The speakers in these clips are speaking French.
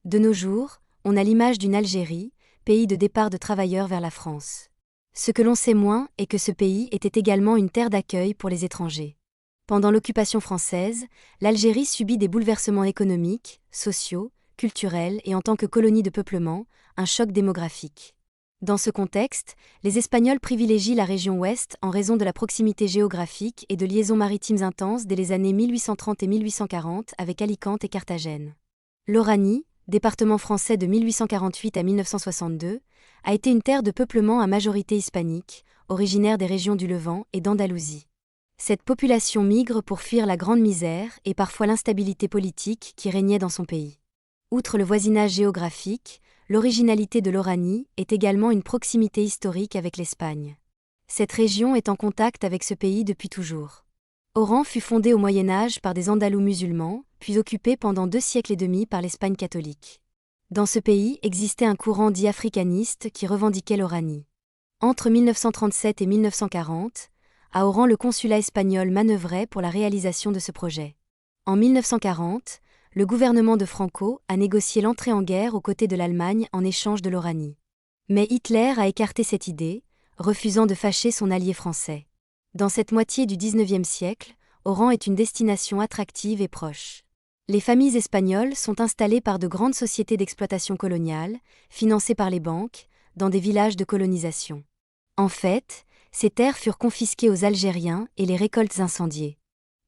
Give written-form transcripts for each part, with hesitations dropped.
De nos jours, on a l'image d'une Algérie, pays de départ de travailleurs vers la France. Ce que l'on sait moins est que ce pays était également une terre d'accueil pour les étrangers. Pendant l'occupation française, l'Algérie subit des bouleversements économiques, sociaux, culturels et en tant que colonie de peuplement, un choc démographique. Dans ce contexte, les Espagnols privilégient la région ouest en raison de la proximité géographique et de liaisons maritimes intenses dès les années 1830 et 1840 avec Alicante et Carthagène. L'Oranie, département français de 1848 à 1962, a été une terre de peuplement à majorité hispanique, originaire des régions du Levant et d'Andalousie. Cette population migre pour fuir la grande misère et parfois l'instabilité politique qui régnait dans son pays. Outre le voisinage géographique, l'originalité de l'Oranie est également une proximité historique avec l'Espagne. Cette région est en contact avec ce pays depuis toujours. Oran fut fondée au Moyen Âge par des Andalous musulmans, puis occupée pendant 2 siècles et demi par l'Espagne catholique. Dans ce pays existait un courant dit africaniste qui revendiquait l'Oranie. Entre 1937 et 1940, à Oran le consulat espagnol manœuvrait pour la réalisation de ce projet. En 1940, le gouvernement de Franco a négocié l'entrée en guerre aux côtés de l'Allemagne en échange de l'Oranie. Mais Hitler a écarté cette idée, refusant de fâcher son allié français. Dans cette moitié du XIXe siècle, Oran est une destination attractive et proche. Les familles espagnoles sont installées par de grandes sociétés d'exploitation coloniale, financées par les banques, dans des villages de colonisation. En fait, ces terres furent confisquées aux Algériens et les récoltes incendiées.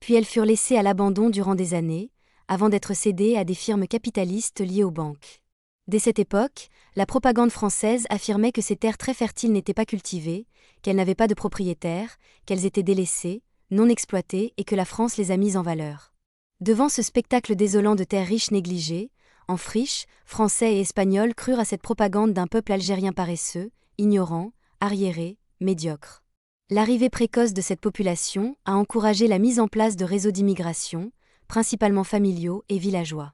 Puis elles furent laissées à l'abandon durant des années, avant d'être cédées à des firmes capitalistes liées aux banques. Dès cette époque, la propagande française affirmait que ces terres très fertiles n'étaient pas cultivées, qu'elles n'avaient pas de propriétaires, qu'elles étaient délaissées, non exploitées et que la France les a mises en valeur. Devant ce spectacle désolant de terres riches négligées, en friche, Français et Espagnols crurent à cette propagande d'un peuple algérien paresseux, ignorant, arriéré, médiocre. L'arrivée précoce de cette population a encouragé la mise en place de réseaux d'immigration, principalement familiaux et villageois.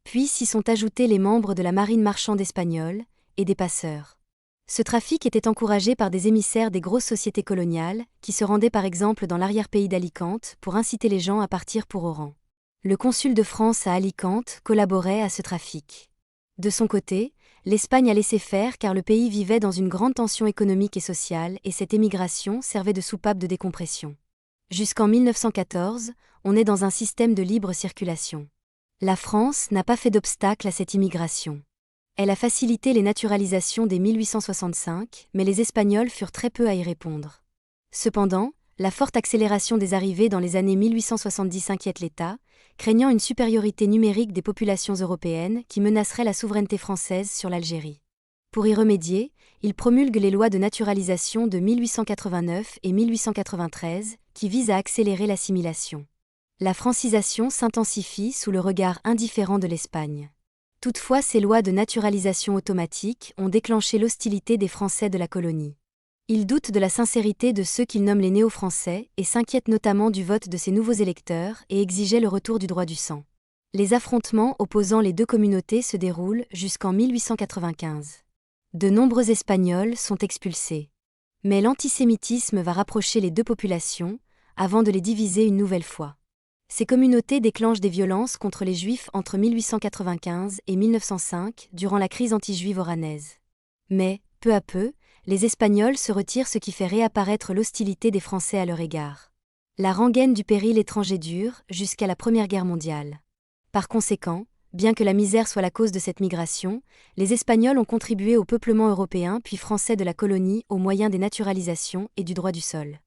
Puis s'y sont ajoutés les membres de la marine marchande espagnole et des passeurs. Ce trafic était encouragé par des émissaires des grosses sociétés coloniales, qui se rendaient par exemple dans l'arrière-pays d'Alicante pour inciter les gens à partir pour Oran. Le consul de France à Alicante collaborait à ce trafic. De son côté, l'Espagne a laissé faire car le pays vivait dans une grande tension économique et sociale et cette émigration servait de soupape de décompression. Jusqu'en 1914, on est dans un système de libre circulation. La France n'a pas fait d'obstacle à cette immigration. Elle a facilité les naturalisations dès 1865, mais les Espagnols furent très peu à y répondre. Cependant, la forte accélération des arrivées dans les années 1870 inquiète l'État, craignant une supériorité numérique des populations européennes qui menacerait la souveraineté française sur l'Algérie. Pour y remédier, il promulgue les lois de naturalisation de 1889 et 1893, qui visent à accélérer l'assimilation. La francisation s'intensifie sous le regard indifférent de l'Espagne. Toutefois, ces lois de naturalisation automatique ont déclenché l'hostilité des Français de la colonie. Ils doutent de la sincérité de ceux qu'ils nomment les néo-français et s'inquiètent notamment du vote de ces nouveaux électeurs et exigeaient le retour du droit du sang. Les affrontements opposant les deux communautés se déroulent jusqu'en 1895. De nombreux Espagnols sont expulsés. Mais l'antisémitisme va rapprocher les deux populations, avant de les diviser une nouvelle fois. Ces communautés déclenchent des violences contre les Juifs entre 1895 et 1905 durant la crise anti-juive oranaise. Mais, peu à peu, les Espagnols se retirent, ce qui fait réapparaître l'hostilité des Français à leur égard. La rengaine du péril étranger dure jusqu'à la Première Guerre mondiale. Par conséquent, bien que la misère soit la cause de cette migration, les Espagnols ont contribué au peuplement européen puis français de la colonie au moyen des naturalisations et du droit du sol.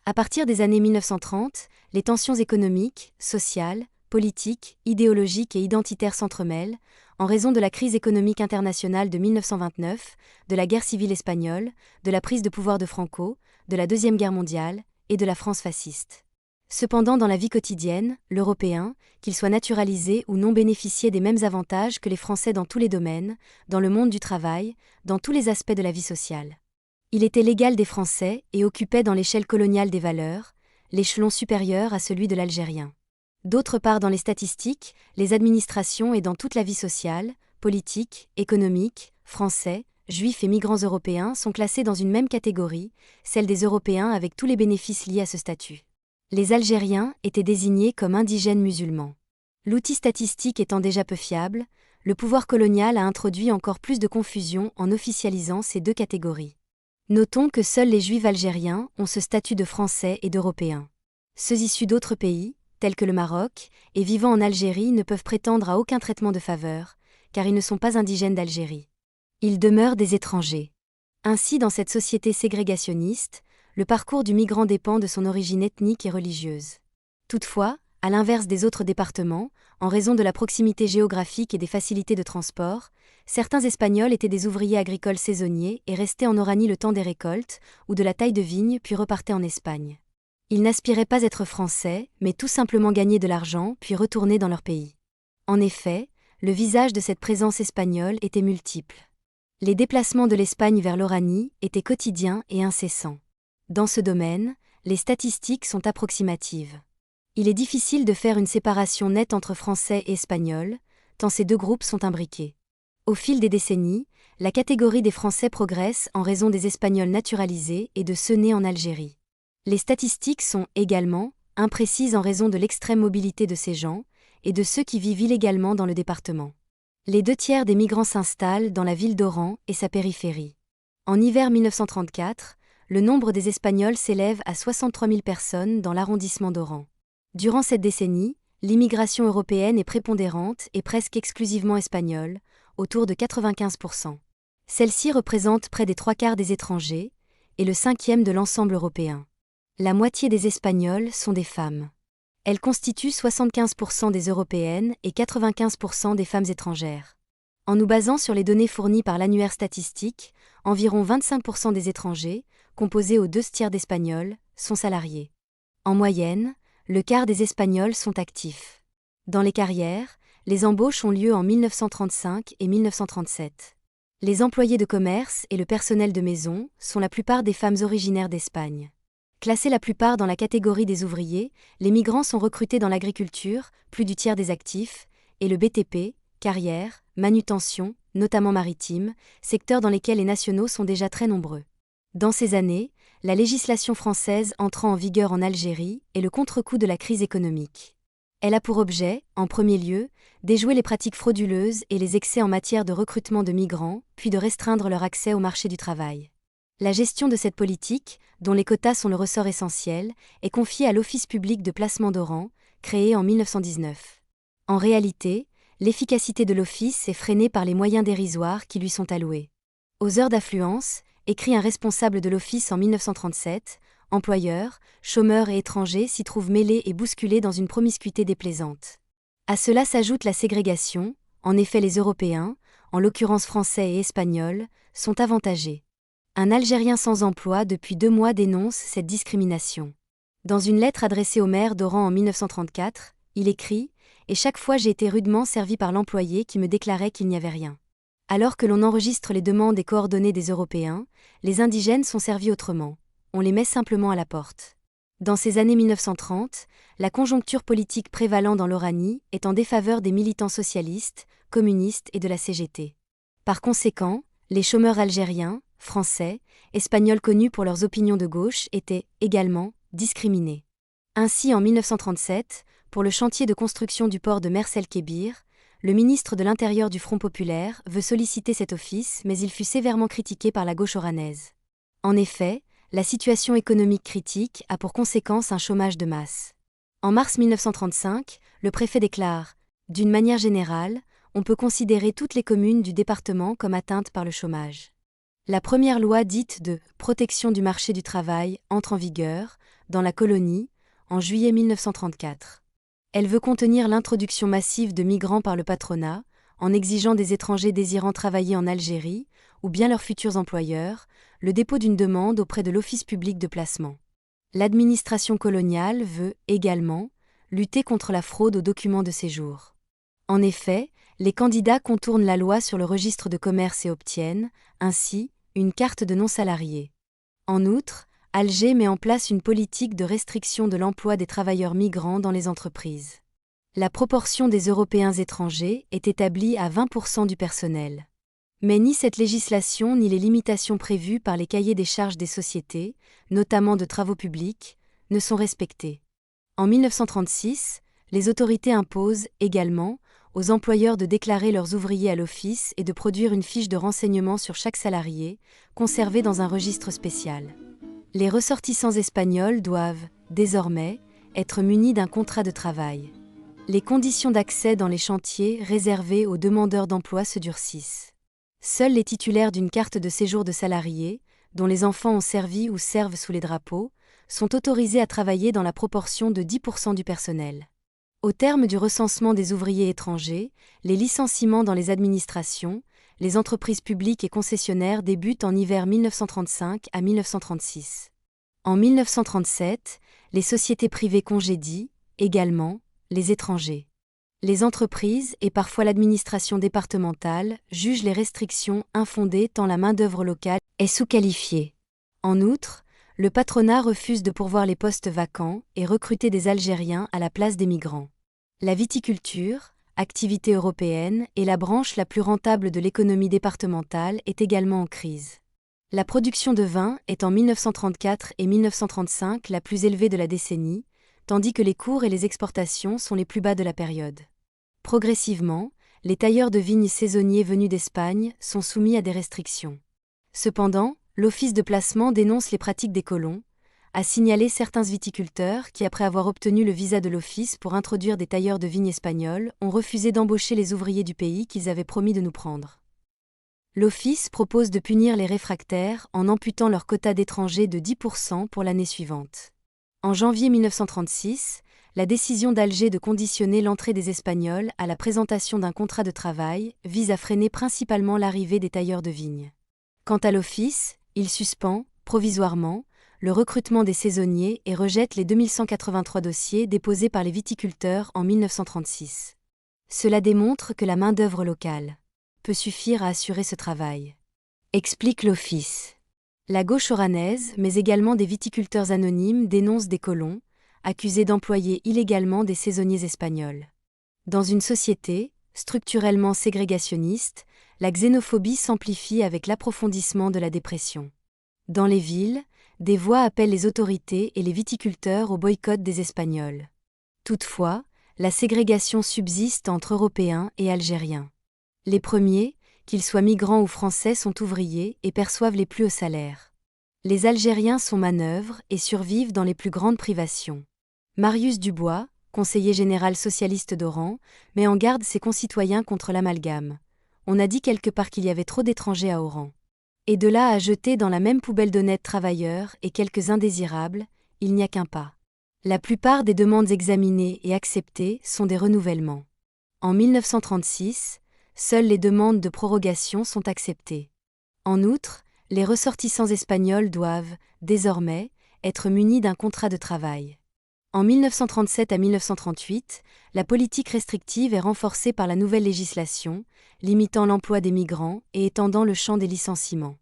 À partir des années 1930, les tensions économiques, sociales, politiques, idéologiques et identitaires s'entremêlent, en raison de la crise économique internationale de 1929, de la guerre civile espagnole, de la prise de pouvoir de Franco, de la Deuxième Guerre mondiale et de la France fasciste. Cependant, dans la vie quotidienne, l'Européen, qu'il soit naturalisé ou non, bénéficiait des mêmes avantages que les Français dans tous les domaines, dans le monde du travail, dans tous les aspects de la vie sociale. Il était l'égal des Français et occupait dans l'échelle coloniale des valeurs, l'échelon supérieur à celui de l'Algérien. D'autre part, dans les statistiques, les administrations et dans toute la vie sociale, politique, économique, Français, Juifs et migrants européens sont classés dans une même catégorie, celle des Européens avec tous les bénéfices liés à ce statut. Les Algériens étaient désignés comme indigènes musulmans. L'outil statistique étant déjà peu fiable, le pouvoir colonial a introduit encore plus de confusion en officialisant ces deux catégories. Notons que seuls les Juifs algériens ont ce statut de Français et d'Européens. Ceux issus d'autres pays, tels que le Maroc, et vivant en Algérie ne peuvent prétendre à aucun traitement de faveur, car ils ne sont pas indigènes d'Algérie. Ils demeurent des étrangers. Ainsi, dans cette société ségrégationniste, le parcours du migrant dépend de son origine ethnique et religieuse. Toutefois, à l'inverse des autres départements, en raison de la proximité géographique et des facilités de transport, certains Espagnols étaient des ouvriers agricoles saisonniers et restaient en Oranie le temps des récoltes ou de la taille de vigne puis repartaient en Espagne. Ils n'aspiraient pas à être français, mais tout simplement gagner de l'argent puis retourner dans leur pays. En effet, le visage de cette présence espagnole était multiple. Les déplacements de l'Espagne vers l'Oranie étaient quotidiens et incessants. Dans ce domaine, les statistiques sont approximatives. Il est difficile de faire une séparation nette entre Français et Espagnols, tant ces deux groupes sont imbriqués. Au fil des décennies, la catégorie des Français progresse en raison des Espagnols naturalisés et de ceux nés en Algérie. Les statistiques sont également imprécises en raison de l'extrême mobilité de ces gens et de ceux qui vivent illégalement dans le département. Les 2/3 des migrants s'installent dans la ville d'Oran et sa périphérie. En hiver 1934, le nombre des Espagnols s'élève à 63 000 personnes dans l'arrondissement d'Oran. Durant cette décennie, l'immigration européenne est prépondérante et presque exclusivement espagnole, autour de 95%. Celle-ci représente près des 3/4 des étrangers, et le 1/5 de l'ensemble européen. La moitié des Espagnols sont des femmes. Elles constituent 75% des Européennes et 95% des femmes étrangères. En nous basant sur les données fournies par l'annuaire statistique, environ 25% des étrangers, composés aux 2/3 d'Espagnols, sont salariés. En moyenne, le quart des Espagnols sont actifs. Dans les carrières, les embauches ont lieu en 1935 et 1937. Les employés de commerce et le personnel de maison sont la plupart des femmes originaires d'Espagne. Classés la plupart dans la catégorie des ouvriers, les migrants sont recrutés dans l'agriculture, plus du tiers des actifs, et le BTP, carrière, manutention, notamment maritime, secteurs dans lesquels les nationaux sont déjà très nombreux. Dans ces années, la législation française entrant en vigueur en Algérie est le contre-coup de la crise économique. Elle a pour objet, en premier lieu, déjouer les pratiques frauduleuses et les excès en matière de recrutement de migrants, puis de restreindre leur accès au marché du travail. La gestion de cette politique, dont les quotas sont le ressort essentiel, est confiée à l'Office public de placement d'Oran, créé en 1919. En réalité, l'efficacité de l'office est freinée par les moyens dérisoires qui lui sont alloués. Aux heures d'affluence, écrit un responsable de l'office en 1937, employeurs, chômeurs et étrangers s'y trouvent mêlés et bousculés dans une promiscuité déplaisante. À cela s'ajoute la ségrégation, en effet les Européens, en l'occurrence Français et Espagnols, sont avantagés. Un Algérien sans emploi depuis 2 mois dénonce cette discrimination. Dans une lettre adressée au maire d'Oran en 1934, il écrit « Et chaque fois j'ai été rudement servi par l'employé qui me déclarait qu'il n'y avait rien. Alors que l'on enregistre les demandes et coordonnées des Européens, les indigènes sont servis autrement. On les met simplement à la porte. » Dans ces années 1930, la conjoncture politique prévalant dans l'Oranie est en défaveur des militants socialistes, communistes et de la CGT. Par conséquent, les chômeurs algériens, français, espagnols connus pour leurs opinions de gauche étaient, également, discriminés. Ainsi en 1937, pour le chantier de construction du port de Mers el-Kébir, le ministre de l'Intérieur du Front populaire veut solliciter cet office mais il fut sévèrement critiqué par la gauche oranaise. En effet, la situation économique critique a pour conséquence un chômage de masse. En mars 1935, le préfet déclare « D'une manière générale, on peut considérer toutes les communes du département comme atteintes par le chômage. » La première loi dite de « protection du marché du travail » entre en vigueur, dans la colonie, en juillet 1934. Elle veut contenir l'introduction massive de migrants par le patronat, en exigeant des étrangers désirant travailler en Algérie, ou bien leurs futurs employeurs, le dépôt d'une demande auprès de l'Office public de placement. L'administration coloniale veut, également, lutter contre la fraude aux documents de séjour. En effet, les candidats contournent la loi sur le registre de commerce et obtiennent, ainsi, une carte de non-salarié. En outre, Alger met en place une politique de restriction de l'emploi des travailleurs migrants dans les entreprises. La proportion des Européens étrangers est établie à 20% du personnel. Mais ni cette législation ni les limitations prévues par les cahiers des charges des sociétés, notamment de travaux publics, ne sont respectées. En 1936, les autorités imposent, également, aux employeurs de déclarer leurs ouvriers à l'office et de produire une fiche de renseignement sur chaque salarié, conservée dans un registre spécial. Les ressortissants espagnols doivent, désormais, être munis d'un contrat de travail. Les conditions d'accès dans les chantiers réservés aux demandeurs d'emploi se durcissent. Seuls les titulaires d'une carte de séjour de salarié, dont les enfants ont servi ou servent sous les drapeaux, sont autorisés à travailler dans la proportion de 10% du personnel. Au terme du recensement des ouvriers étrangers, les licenciements dans les administrations, les entreprises publiques et concessionnaires débutent en hiver 1935 à 1936. En 1937, les sociétés privées congédient, également, les étrangers. Les entreprises et parfois l'administration départementale jugent les restrictions infondées tant la main-d'œuvre locale est sous-qualifiée. En outre, le patronat refuse de pourvoir les postes vacants et recruter des Algériens à la place des migrants. La viticulture, activité européenne et la branche la plus rentable de l'économie départementale est également en crise. La production de vin est en 1934 et 1935 la plus élevée de la décennie, tandis que les cours et les exportations sont les plus bas de la période. Progressivement, les tailleurs de vignes saisonniers venus d'Espagne sont soumis à des restrictions. Cependant, l'Office de placement dénonce les pratiques des colons, a signalé certains viticulteurs qui, après avoir obtenu le visa de l'Office pour introduire des tailleurs de vignes espagnols, ont refusé d'embaucher les ouvriers du pays qu'ils avaient promis de nous prendre. L'Office propose de punir les réfractaires en amputant leur quota d'étrangers de 10% pour l'année suivante. En janvier 1936, la décision d'Alger de conditionner l'entrée des Espagnols à la présentation d'un contrat de travail vise à freiner principalement l'arrivée des tailleurs de vignes. Quant à l'Office, il suspend, provisoirement, le recrutement des saisonniers et rejette les 2183 dossiers déposés par les viticulteurs en 1936. Cela démontre que la main-d'œuvre locale peut suffire à assurer ce travail, explique l'Office. La gauche oranaise, mais également des viticulteurs anonymes, dénoncent des colons, accusés d'employer illégalement des saisonniers espagnols. Dans une société, structurellement ségrégationniste, la xénophobie s'amplifie avec l'approfondissement de la dépression. Dans les villes, des voix appellent les autorités et les viticulteurs au boycott des Espagnols. Toutefois, la ségrégation subsiste entre Européens et Algériens. Les premiers, qu'ils soient migrants ou français, sont ouvriers et perçoivent les plus hauts salaires. Les Algériens sont manœuvres et survivent dans les plus grandes privations. Marius Dubois, conseiller général socialiste d'Oran, met en garde ses concitoyens contre l'amalgame. On a dit quelque part qu'il y avait trop d'étrangers à Oran. Et de là à jeter dans la même poubelle d'honnêtes travailleurs et quelques indésirables, il n'y a qu'un pas. La plupart des demandes examinées et acceptées sont des renouvellements. En 1936, seules les demandes de prorogation sont acceptées. En outre, les ressortissants espagnols doivent, désormais, être munis d'un contrat de travail. En 1937 à 1938, la politique restrictive est renforcée par la nouvelle législation, limitant l'emploi des migrants et étendant le champ des licenciements.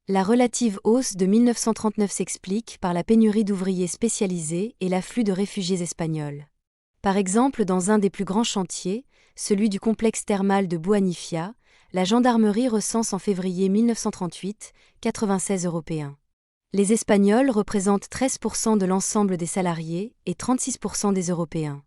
La relative hausse de 1939 s'explique par la pénurie d'ouvriers spécialisés et l'afflux de réfugiés espagnols. Par exemple, dans un des plus grands chantiers, celui du complexe thermal de Bouanifia, la gendarmerie recense en février 1938 96 Européens. Les Espagnols représentent 13% de l'ensemble des salariés et 36% des Européens.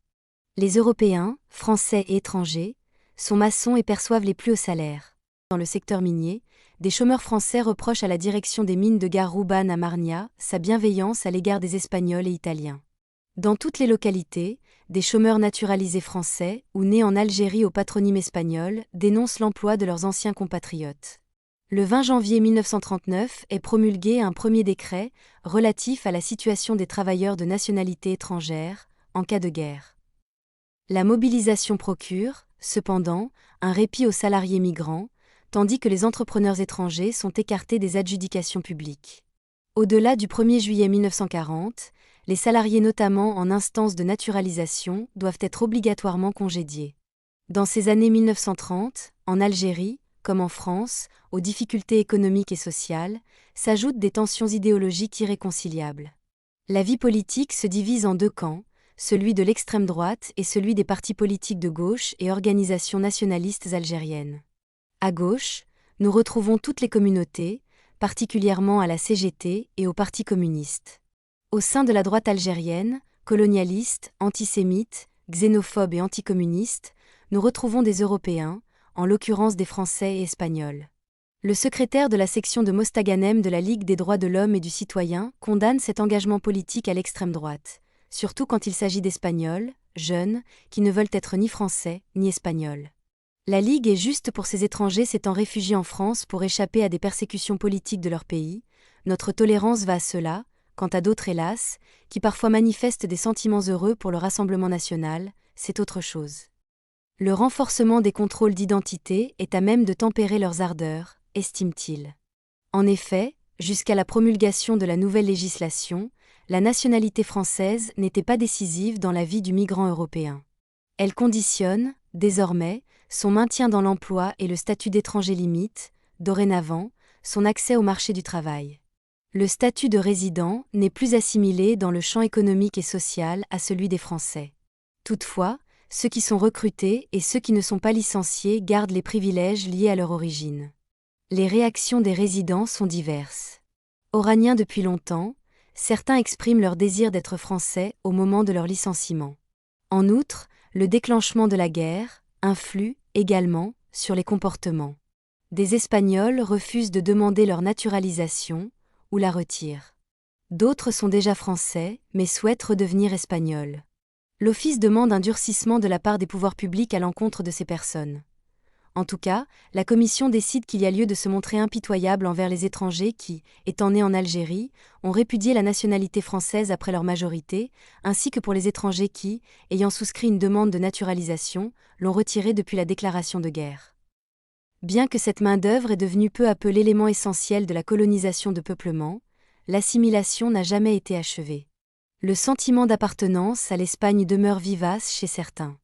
Les Européens, Français et étrangers, sont maçons et perçoivent les plus hauts salaires. Dans le secteur minier, des chômeurs français reprochent à la direction des mines de Gare-Rouban à Marnia sa bienveillance à l'égard des Espagnols et Italiens. Dans toutes les localités, des chômeurs naturalisés français ou nés en Algérie au patronyme espagnol dénoncent l'emploi de leurs anciens compatriotes. Le 20 janvier 1939 est promulgué un premier décret relatif à la situation des travailleurs de nationalité étrangère en cas de guerre. La mobilisation procure, cependant, un répit aux salariés migrants, tandis que les entrepreneurs étrangers sont écartés des adjudications publiques. Au-delà du 1er juillet 1940, les salariés notamment en instance de naturalisation doivent être obligatoirement congédiés. Dans ces années 1930, en Algérie, comme en France, aux difficultés économiques et sociales, s'ajoutent des tensions idéologiques irréconciliables. La vie politique se divise en deux camps, celui de l'extrême droite et celui des partis politiques de gauche et organisations nationalistes algériennes. À gauche, nous retrouvons toutes les communautés, particulièrement à la CGT et au Parti communiste. Au sein de la droite algérienne, colonialiste, antisémite, xénophobe et anticommuniste, nous retrouvons des Européens, en l'occurrence des Français et Espagnols. Le secrétaire de la section de Mostaganem de la Ligue des droits de l'homme et du citoyen condamne cet engagement politique à l'extrême droite, surtout quand il s'agit d'Espagnols, jeunes, qui ne veulent être ni Français, ni Espagnols. La Ligue est juste pour ces étrangers s'étant réfugiés en France pour échapper à des persécutions politiques de leur pays. Notre tolérance va à ceux-là, quant à d'autres hélas, qui parfois manifestent des sentiments heureux pour le Rassemblement national, c'est autre chose. Le renforcement des contrôles d'identité est à même de tempérer leurs ardeurs, estime-t-il. En effet, jusqu'à la promulgation de la nouvelle législation, la nationalité française n'était pas décisive dans la vie du migrant européen. Elle conditionne, désormais, son maintien dans l'emploi et le statut d'étranger limite, dorénavant, son accès au marché du travail. Le statut de résident n'est plus assimilé dans le champ économique et social à celui des Français. Toutefois, ceux qui sont recrutés et ceux qui ne sont pas licenciés gardent les privilèges liés à leur origine. Les réactions des résidents sont diverses. Oraniens depuis longtemps, certains expriment leur désir d'être français au moment de leur licenciement. En outre, le déclenchement de la guerre influe, également, sur les comportements. Des Espagnols refusent de demander leur naturalisation, ou la retirent. D'autres sont déjà français, mais souhaitent redevenir espagnols. L'Office demande un durcissement de la part des pouvoirs publics à l'encontre de ces personnes. En tout cas, la Commission décide qu'il y a lieu de se montrer impitoyable envers les étrangers qui, étant nés en Algérie, ont répudié la nationalité française après leur majorité, ainsi que pour les étrangers qui, ayant souscrit une demande de naturalisation, l'ont retirée depuis la déclaration de guerre. Bien que cette main-d'œuvre est devenue peu à peu l'élément essentiel de la colonisation de peuplement, l'assimilation n'a jamais été achevée. Le sentiment d'appartenance à l'Espagne demeure vivace chez certains.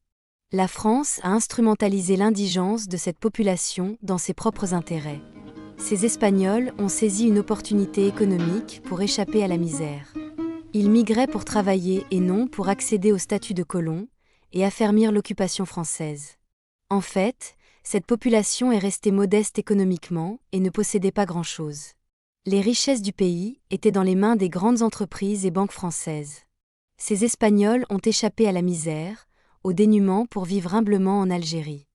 La France a instrumentalisé l'indigence de cette population dans ses propres intérêts. Ces Espagnols ont saisi une opportunité économique pour échapper à la misère. Ils migraient pour travailler et non pour accéder au statut de colon et affermir l'occupation française. En fait, cette population est restée modeste économiquement et ne possédait pas grand-chose. Les richesses du pays étaient dans les mains des grandes entreprises et banques françaises. Ces Espagnols ont échappé à la misère, au dénuement pour vivre humblement en Algérie.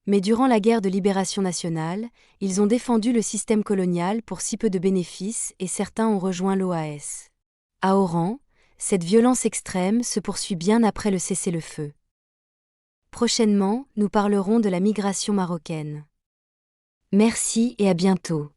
Mais durant la guerre de libération nationale, ils ont défendu le système colonial pour si peu de bénéfices et certains ont rejoint l'OAS. À Oran, cette violence extrême se poursuit bien après le cessez-le-feu. Prochainement, nous parlerons de la migration marocaine. Merci et à bientôt.